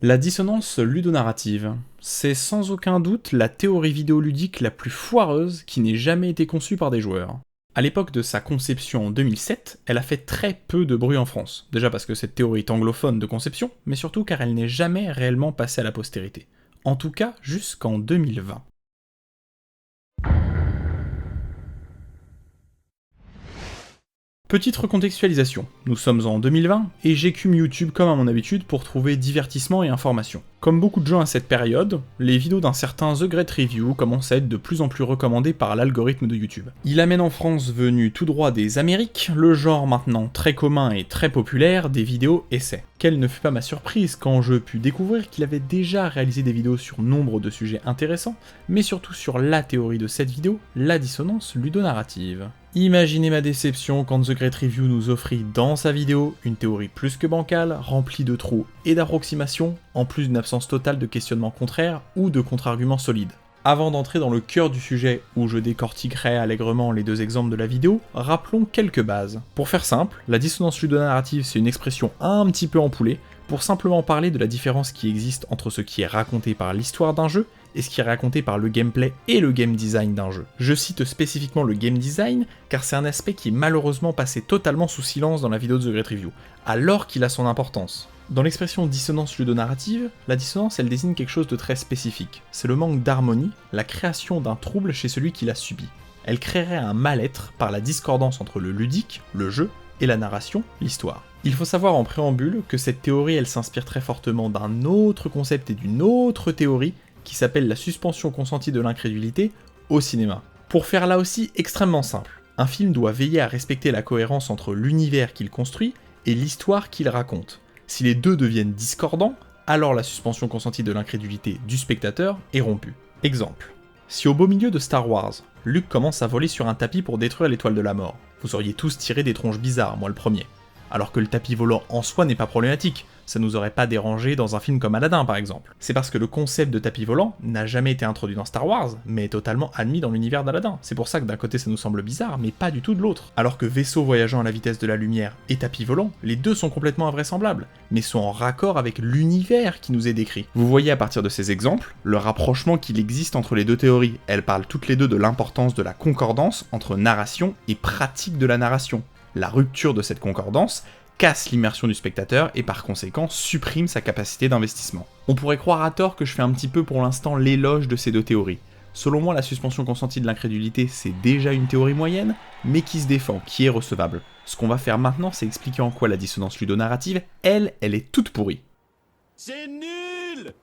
La dissonance ludonarrative, c'est sans aucun doute la théorie vidéoludique la plus foireuse qui n'ait jamais été conçue par des joueurs. À l'époque de sa conception en 2007, elle a fait très peu de bruit en France. Déjà parce que cette théorie est anglophone de conception, mais surtout car elle n'est jamais réellement passée à la postérité. En tout cas, jusqu'en 2020. Petite recontextualisation, nous sommes en 2020 et j'écume YouTube comme à mon habitude pour trouver divertissement et information. Comme beaucoup de gens à cette période, les vidéos d'un certain The Great Review commencent à être de plus en plus recommandées par l'algorithme de YouTube. Il amène en France, venu tout droit des Amériques, le genre maintenant très commun et très populaire des vidéos essais. Quelle ne fut pas ma surprise quand je pus découvrir qu'il avait déjà réalisé des vidéos sur nombre de sujets intéressants, mais surtout sur la théorie de cette vidéo, la dissonance ludonarrative. Imaginez ma déception quand The Great Review nous offrit dans sa vidéo une théorie plus que bancale, remplie de trous et d'approximations, en plus d'une absence totale de questionnements contraires ou de contre-arguments solides. Avant d'entrer dans le cœur du sujet, où je décortiquerai allègrement les deux exemples de la vidéo, rappelons quelques bases. Pour faire simple, la dissonance ludonarrative c'est une expression un petit peu empoulée, pour simplement parler de la différence qui existe entre ce qui est raconté par l'histoire d'un jeu et ce qui est raconté par le gameplay et le game design d'un jeu. Je cite spécifiquement le game design, car c'est un aspect qui est malheureusement passé totalement sous silence dans la vidéo de The Great Review, alors qu'il a son importance. Dans l'expression dissonance ludonarrative, la dissonance elle désigne quelque chose de très spécifique. C'est le manque d'harmonie, la création d'un trouble chez celui qui l'a subi. Elle créerait un mal-être par la discordance entre le ludique, le jeu, et la narration, l'histoire. Il faut savoir en préambule que cette théorie elle s'inspire très fortement d'un autre concept et d'une autre théorie qui s'appelle la suspension consentie de l'incrédulité au cinéma. Pour faire là aussi extrêmement simple, un film doit veiller à respecter la cohérence entre l'univers qu'il construit et l'histoire qu'il raconte. Si les deux deviennent discordants, alors la suspension consentie de l'incrédulité du spectateur est rompue. Exemple. Si au beau milieu de Star Wars, Luke commence à voler sur un tapis pour détruire l'étoile de la mort, vous auriez tous tiré des tronches bizarres, moi le premier. Alors que le tapis volant en soi n'est pas problématique, ça nous aurait pas dérangé dans un film comme Aladdin par exemple. C'est parce que le concept de tapis volant n'a jamais été introduit dans Star Wars, mais est totalement admis dans l'univers d'Aladdin. C'est pour ça que d'un côté ça nous semble bizarre, mais pas du tout de l'autre. Alors que vaisseau voyageant à la vitesse de la lumière et tapis volant, les deux sont complètement invraisemblables, mais sont en raccord avec l'univers qui nous est décrit. Vous voyez à partir de ces exemples, le rapprochement qu'il existe entre les deux théories. Elles parlent toutes les deux de l'importance de la concordance entre narration et pratique de la narration. La rupture de cette concordance casse l'immersion du spectateur et par conséquent supprime sa capacité d'investissement. On pourrait croire à tort que je fais un petit peu pour l'instant l'éloge de ces deux théories. Selon moi, la suspension consentie de l'incrédulité, c'est déjà une théorie moyenne, mais qui se défend, qui est recevable. Ce qu'on va faire maintenant, c'est expliquer en quoi la dissonance ludonarrative, elle est toute pourrie. C'est nul!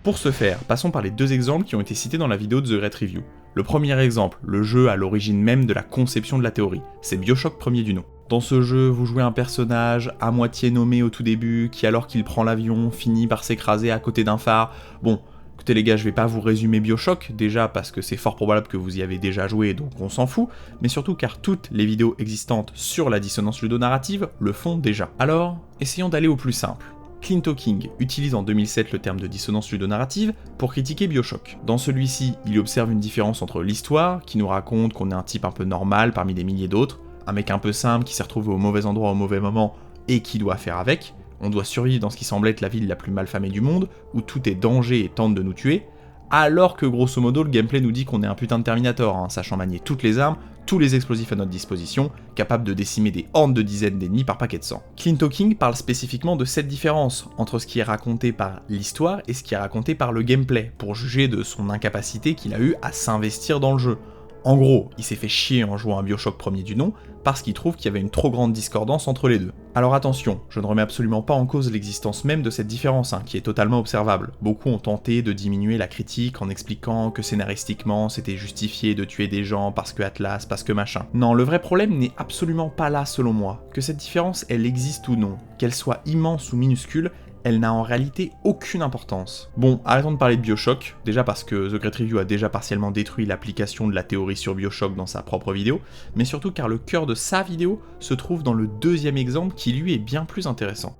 Pour ce faire, passons par les deux exemples qui ont été cités dans la vidéo de The Great Review. Le premier exemple, le jeu à l'origine même de la conception de la théorie, c'est BioShock premier du nom. Dans ce jeu, vous jouez un personnage à moitié nommé au tout début, qui alors qu'il prend l'avion, finit par s'écraser à côté d'un phare. Bon, écoutez les gars, je vais pas vous résumer BioShock, déjà parce que c'est fort probable que vous y avez déjà joué, donc on s'en fout, mais surtout car toutes les vidéos existantes sur la dissonance ludonarrative le font déjà. Alors, essayons d'aller au plus simple. CleanTalking utilise en 2007 le terme de dissonance ludonarrative pour critiquer BioShock. Dans celui-ci, il observe une différence entre l'histoire, qui nous raconte qu'on est un type un peu normal parmi des milliers d'autres, un mec un peu simple qui s'est retrouvé au mauvais endroit au mauvais moment et qui doit faire avec, on doit survivre dans ce qui semble être la ville la plus malfamée du monde, où tout est danger et tente de nous tuer, alors que grosso modo le gameplay nous dit qu'on est un putain de Terminator, sachant manier toutes les armes, tous les explosifs à notre disposition, capable de décimer des hordes de dizaines d'ennemis par paquet de sang. CleanTalking parle spécifiquement de cette différence entre ce qui est raconté par l'histoire et ce qui est raconté par le gameplay, pour juger de son incapacité qu'il a eu à s'investir dans le jeu. En gros, il s'est fait chier en jouant à BioShock premier du nom, parce qu'il trouve qu'il y avait une trop grande discordance entre les deux. Alors attention, je ne remets absolument pas en cause l'existence même de cette différence, qui est totalement observable. Beaucoup ont tenté de diminuer la critique en expliquant que scénaristiquement c'était justifié de tuer des gens parce que Atlas, parce que machin. Non, le vrai problème n'est absolument pas là selon moi. Que cette différence elle existe ou non, qu'elle soit immense ou minuscule, elle n'a en réalité aucune importance. Bon, arrêtons de parler de BioShock, déjà parce que The Great Review a déjà partiellement détruit l'application de la théorie sur BioShock dans sa propre vidéo, mais surtout car le cœur de sa vidéo se trouve dans le deuxième exemple qui lui est bien plus intéressant.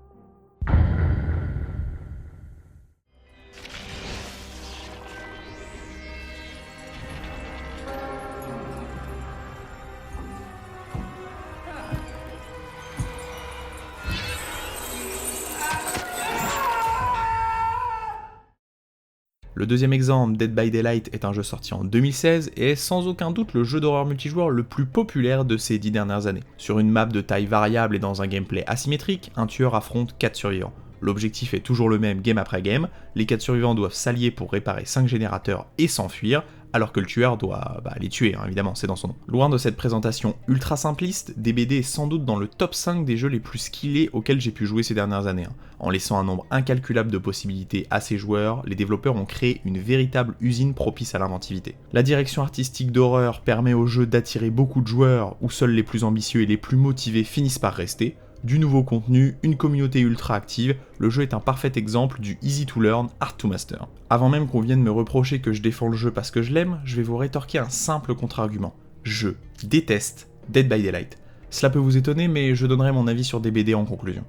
Le deuxième exemple, Dead by Daylight, est un jeu sorti en 2016 et est sans aucun doute le jeu d'horreur multijoueur le plus populaire de ces 10 dernières années. Sur une map de taille variable et dans un gameplay asymétrique, un tueur affronte 4 survivants. L'objectif est toujours le même game après game, les 4 survivants doivent s'allier pour réparer 5 générateurs et s'enfuir, alors que le tueur doit les tuer, évidemment, c'est dans son nom. Loin de cette présentation ultra simpliste, DBD est sans doute dans le top 5 des jeux les plus skillés auxquels j'ai pu jouer ces dernières années. En laissant un nombre incalculable de possibilités à ses joueurs, les développeurs ont créé une véritable usine propice à l'inventivité. La direction artistique d'horreur permet au jeu d'attirer beaucoup de joueurs, où seuls les plus ambitieux et les plus motivés finissent par rester. Du nouveau contenu, une communauté ultra active, le jeu est un parfait exemple du easy to learn, hard to master. Avant même qu'on vienne me reprocher que je défends le jeu parce que je l'aime, je vais vous rétorquer un simple contre-argument. Je déteste Dead by Daylight. Cela peut vous étonner, mais je donnerai mon avis sur DBD en conclusion.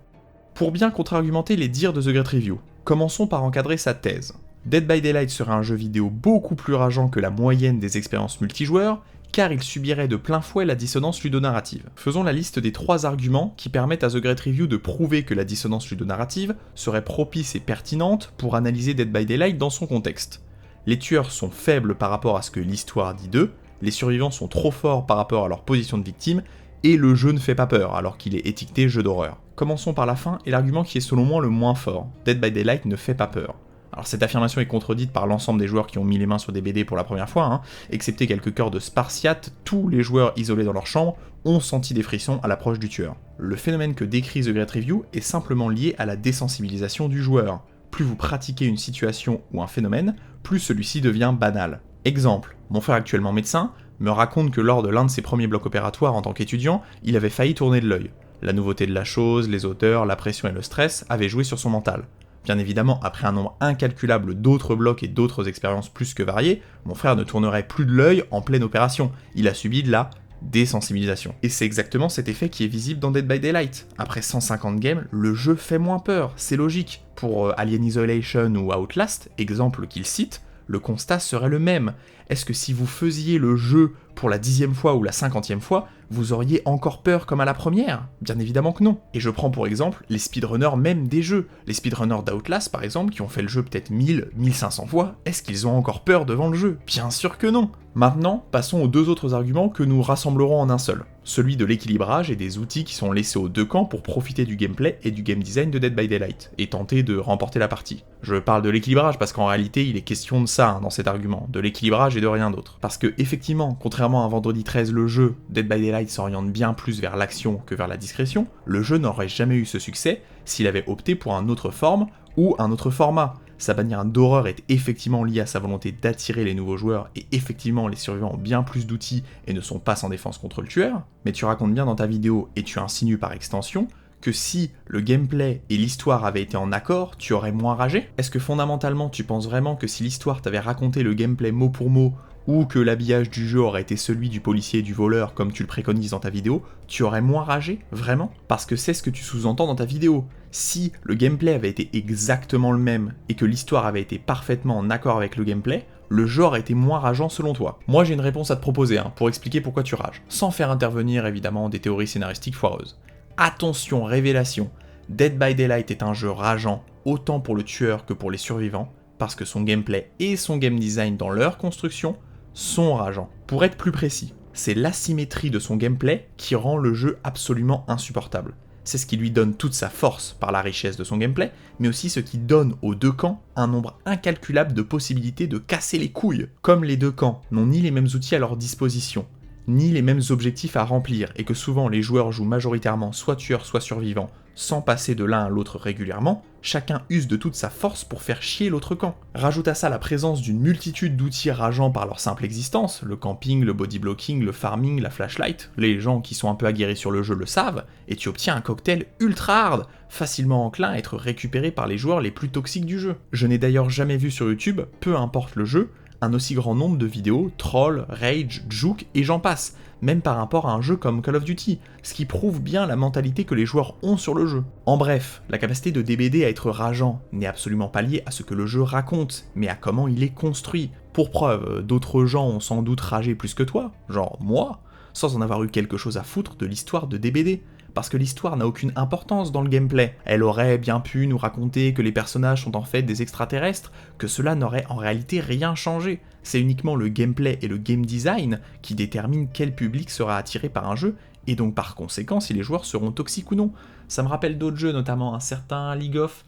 Pour bien contre-argumenter les dires de The Great Review, commençons par encadrer sa thèse. Dead by Daylight serait un jeu vidéo beaucoup plus rageant que la moyenne des expériences multijoueurs, car il subirait de plein fouet la dissonance ludonarrative. Faisons la liste des 3 arguments qui permettent à The Great Review de prouver que la dissonance ludonarrative serait propice et pertinente pour analyser Dead by Daylight dans son contexte. Les tueurs sont faibles par rapport à ce que l'histoire dit d'eux, les survivants sont trop forts par rapport à leur position de victime, et le jeu ne fait pas peur alors qu'il est étiqueté jeu d'horreur. Commençons par la fin et l'argument qui est selon moi le moins fort. Dead by Daylight ne fait pas peur. Alors cette affirmation est contredite par l'ensemble des joueurs qui ont mis les mains sur DBD pour la première fois, excepté quelques cœurs de spartiates, tous les joueurs isolés dans leur chambre ont senti des frissons à l'approche du tueur. Le phénomène que décrit The Great Review est simplement lié à la désensibilisation du joueur. Plus vous pratiquez une situation ou un phénomène, plus celui-ci devient banal. Exemple, mon frère actuellement médecin me raconte que lors de l'un de ses premiers blocs opératoires en tant qu'étudiant, il avait failli tourner de l'œil. La nouveauté de la chose, les odeurs, la pression et le stress avaient joué sur son mental. Bien évidemment, après un nombre incalculable d'autres blocs et d'autres expériences plus que variées, mon frère ne tournerait plus de l'œil en pleine opération. Il a subi de la désensibilisation. Et c'est exactement cet effet qui est visible dans Dead by Daylight. Après 150 games, le jeu fait moins peur, c'est logique. Pour Alien Isolation ou Outlast, exemple qu'il cite, le constat serait le même. Est-ce que si vous faisiez le jeu pour la 10e fois ou la 50e fois, vous auriez encore peur comme à la première? Bien évidemment que non. Et je prends pour exemple les speedrunners même des jeux. Les speedrunners d'Outlast par exemple, qui ont fait le jeu peut-être 1000, 1500 fois, est-ce qu'ils ont encore peur devant le jeu? Bien sûr que non. Maintenant, passons aux 2 autres arguments que nous rassemblerons en un seul. Celui de l'équilibrage et des outils qui sont laissés aux 2 camps pour profiter du gameplay et du game design de Dead by Daylight, et tenter de remporter la partie. Je parle de l'équilibrage parce qu'en réalité il est question de ça dans cet argument, de l'équilibrage et de rien d'autre. Parce que effectivement, contrairement à Vendredi 13 le jeu, Dead by Daylight s'oriente bien plus vers l'action que vers la discrétion, le jeu n'aurait jamais eu ce succès s'il avait opté pour une autre forme ou un autre format. Sa bannière d'horreur est effectivement liée à sa volonté d'attirer les nouveaux joueurs, et effectivement les survivants ont bien plus d'outils et ne sont pas sans défense contre le tueur, mais tu racontes bien dans ta vidéo, et tu insinues par extension, que si le gameplay et l'histoire avaient été en accord, tu aurais moins ragé? Est-ce que fondamentalement tu penses vraiment que si l'histoire t'avait raconté le gameplay mot pour mot, ou que l'habillage du jeu aurait été celui du policier et du voleur comme tu le préconises dans ta vidéo, tu aurais moins ragé? Vraiment? Parce que c'est ce que tu sous-entends dans ta vidéo. Si le gameplay avait été exactement le même, et que l'histoire avait été parfaitement en accord avec le gameplay, le jeu aurait été moins rageant selon toi. Moi j'ai une réponse à te proposer, pour expliquer pourquoi tu rages. Sans faire intervenir évidemment des théories scénaristiques foireuses. Attention, révélation, Dead by Daylight est un jeu rageant, autant pour le tueur que pour les survivants, parce que son gameplay et son game design dans leur construction sont rageants. Pour être plus précis, c'est l'asymétrie de son gameplay qui rend le jeu absolument insupportable. C'est ce qui lui donne toute sa force par la richesse de son gameplay, mais aussi ce qui donne aux 2 camps un nombre incalculable de possibilités de casser les couilles. Comme les 2 camps n'ont ni les mêmes outils à leur disposition, ni les mêmes objectifs à remplir, et que souvent les joueurs jouent majoritairement soit tueurs soit survivants, sans passer de l'un à l'autre régulièrement, chacun use de toute sa force pour faire chier l'autre camp. Rajoute à ça la présence d'une multitude d'outils rageants par leur simple existence, le camping, le bodyblocking, le farming, la flashlight, les gens qui sont un peu aguerris sur le jeu le savent, et tu obtiens un cocktail ultra hard, facilement enclin à être récupéré par les joueurs les plus toxiques du jeu. Je n'ai d'ailleurs jamais vu sur YouTube, peu importe le jeu, un aussi grand nombre de vidéos, troll, rage, juke et j'en passe, même par rapport à un jeu comme Call of Duty, ce qui prouve bien la mentalité que les joueurs ont sur le jeu. En bref, la capacité de DBD à être rageant n'est absolument pas liée à ce que le jeu raconte, mais à comment il est construit. Pour preuve, d'autres gens ont sans doute ragé plus que toi, genre moi, sans en avoir eu quelque chose à foutre de l'histoire de DBD. parce que l'histoire n'a aucune importance dans le gameplay. Elle aurait bien pu nous raconter que les personnages sont en fait des extraterrestres, que cela n'aurait en réalité rien changé. C'est uniquement le gameplay et le game design qui déterminent quel public sera attiré par un jeu, et donc par conséquent si les joueurs seront toxiques ou non. Ça me rappelle d'autres jeux, notamment un certain League of...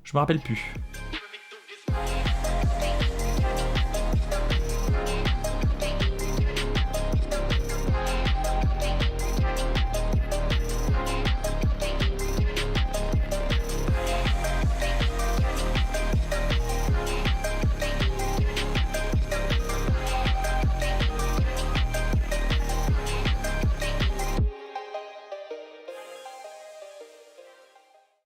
je me rappelle plus.